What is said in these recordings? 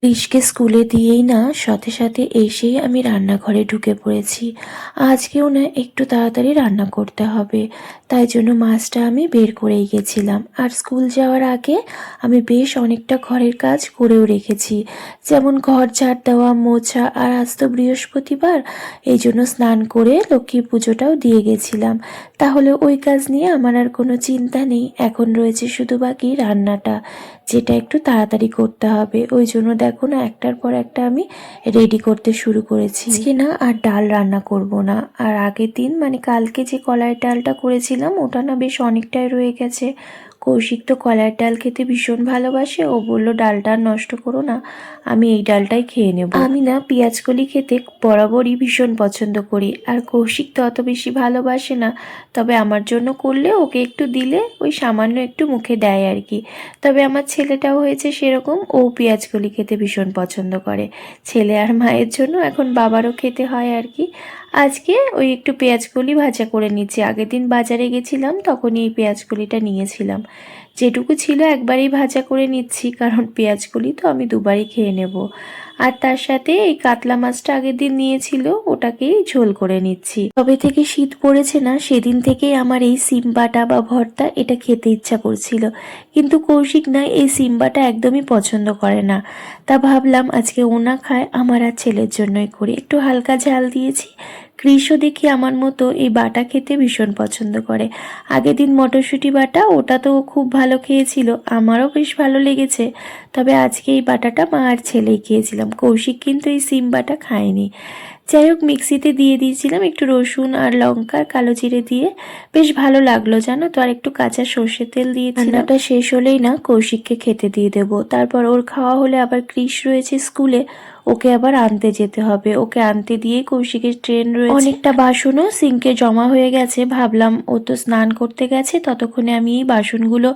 রিশকে স্কুলে দিয়েই না সাথে সাথে এসেই আমি রান্নাঘরে ঢুকে পড়েছি। আজকেও না একটু তাড়াতাড়ি রান্না করতে হবে, তাই জন্য মাছটা আমি বের করেই গেছিলাম। আর স্কুল যাওয়ার আগে আমি বেশ অনেকটা ঘরের কাজ করেও রেখেছি, যেমন ঘর ঝাড় দেওয়া, মোছা। আর আজ তো বৃহস্পতিবার, এই জন্য স্নান করে লক্ষ্মী পুজোটাও দিয়ে গেছিলাম। তাহলে ওই কাজ নিয়ে আমার আর কোনো চিন্তা নেই। এখন রয়েছে শুধু বাকি রান্নাটা, যেটা একটু তাড়াতাড়ি করতে হবে। ওই জন্য দেখো না, একটার পর একটা আমি রেডি করতে শুরু করেছি। আজকে না আর ডাল রান্না করব না। আর আগের দিন মানে কালকে যে কলাইয়ের ডালটা করেছিলাম, ওটা না বেশ অনেকটাই রয়ে গেছে। কৌশিক তো কলাইয়ের ডাল খেতে ভীষণ ভালোবাসে। ও বলল ডালটা নষ্ট করো না, আমি এই ডালটাই খেয়ে নেব। আমি না পেঁয়াজকলি খেতে বরাবরই ভীষণ পছন্দ করি, আর কৌশিক তো অত বেশি ভালোবাসে না। তবে আমার জন্য করলে ওকে একটু দিলে ওই সামান্য একটু মুখে দেয় আর কি। তবে আমার ছেলেটাও হয়েছে সেরকম, ও পেঁয়াজকলি খেতে ভীষণ পছন্দ করে। ছেলে আর মায়ের জন্য এখন বাবারও খেতে হয় আর কি। আজকে ওই একটু পেঁয়াজকলি ভাজা করে নিচ্ছি। আগের দিন বাজারে গেছিলাম, তখনই এই পেঁয়াজকলিটা নিয়েছিলাম। যেটুকু ছিল একবারই ভাজা করে নিচ্ছি, কারণ পেঁয়াজকলি তো আমি দুবারই খেয়ে নেব। আর তার সাথে এই কাতলা মাছটা আগের দিন নিয়েছিল, ওটাকেই ঝোল করে নিচ্ছি। তবে থেকে শীত পড়েছে না, সেদিন থেকেই আমার এই সিম বাটা বা ভর্তা এটা খেতে ইচ্ছা করছিল। কিন্তু কৌশিক না এই সিম বাটা একদমই পছন্দ করে না। তা ভাবলাম আজকে ও না খায়, আমার আর ছেলের জন্যই করি। একটু হালকা ঝাল দিয়েছি। কৃষও দেখি আমার মতো এই বাটা খেতে ভীষণ পছন্দ করে। আগের দিন মটরশুঁটি বাটা, ওটা তো ও খুব ভালো খেয়েছিল, আমারও বেশ ভালো লেগেছে। তবে আজকে এই বাটাটা মা আর ছেলেই খেয়েছিলাম। কৌশিক কিন্তু এই সিম বাটা খায়নি। যাই হোক, মিক্সিতে দিয়ে দিয়েছিলাম একটু রসুন আর লঙ্কা, কালো জিরে দিয়ে। বেশ ভালো লাগলো জানো তো। আর একটু কাঁচা সর্ষের তেল দিয়েছিলাম। রান্নাটা শেষ হলেই না কৌশিককে খেতে দিয়ে দেবো। তারপর ওর খাওয়া হলে আবার কৃষ রয়েছে স্কুলে, ওকে আবার আনতে যেতে হবে। ওকে আনতে দিয়ে কৌশিকের ট্রেন রয়েছে। অনেকটা বাসনও সিঙ্কে জমা হয়ে গেছে। ভাবলাম ও তো স্নান করতে গেছে, ততক্ষণে আমি এই বাসনগুলো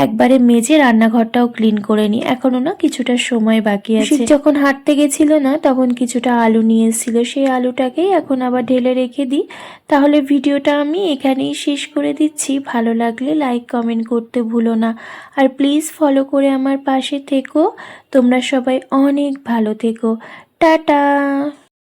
একবারে মেজে রান্নাঘরটাও ক্লিন করে নিই। এখনো না কিছুটা সময় বাকি আছে। যখন হাঁটতে গেছিল না, তখন কিছুটা আলু নিয়ে এসেছিল, সেই আলুটাকেই এখন আবার ঢেলে রেখে দিই। তাহলে ভিডিওটা আমি এখানেই শেষ করে দিচ্ছি। ভালো লাগলে লাইক কমেন্ট করতে ভুলো না, আর প্লিজ ফলো করে আমার পাশে থেকো। তোমরা সবাই অনেক ভালো থেকো। টাটা।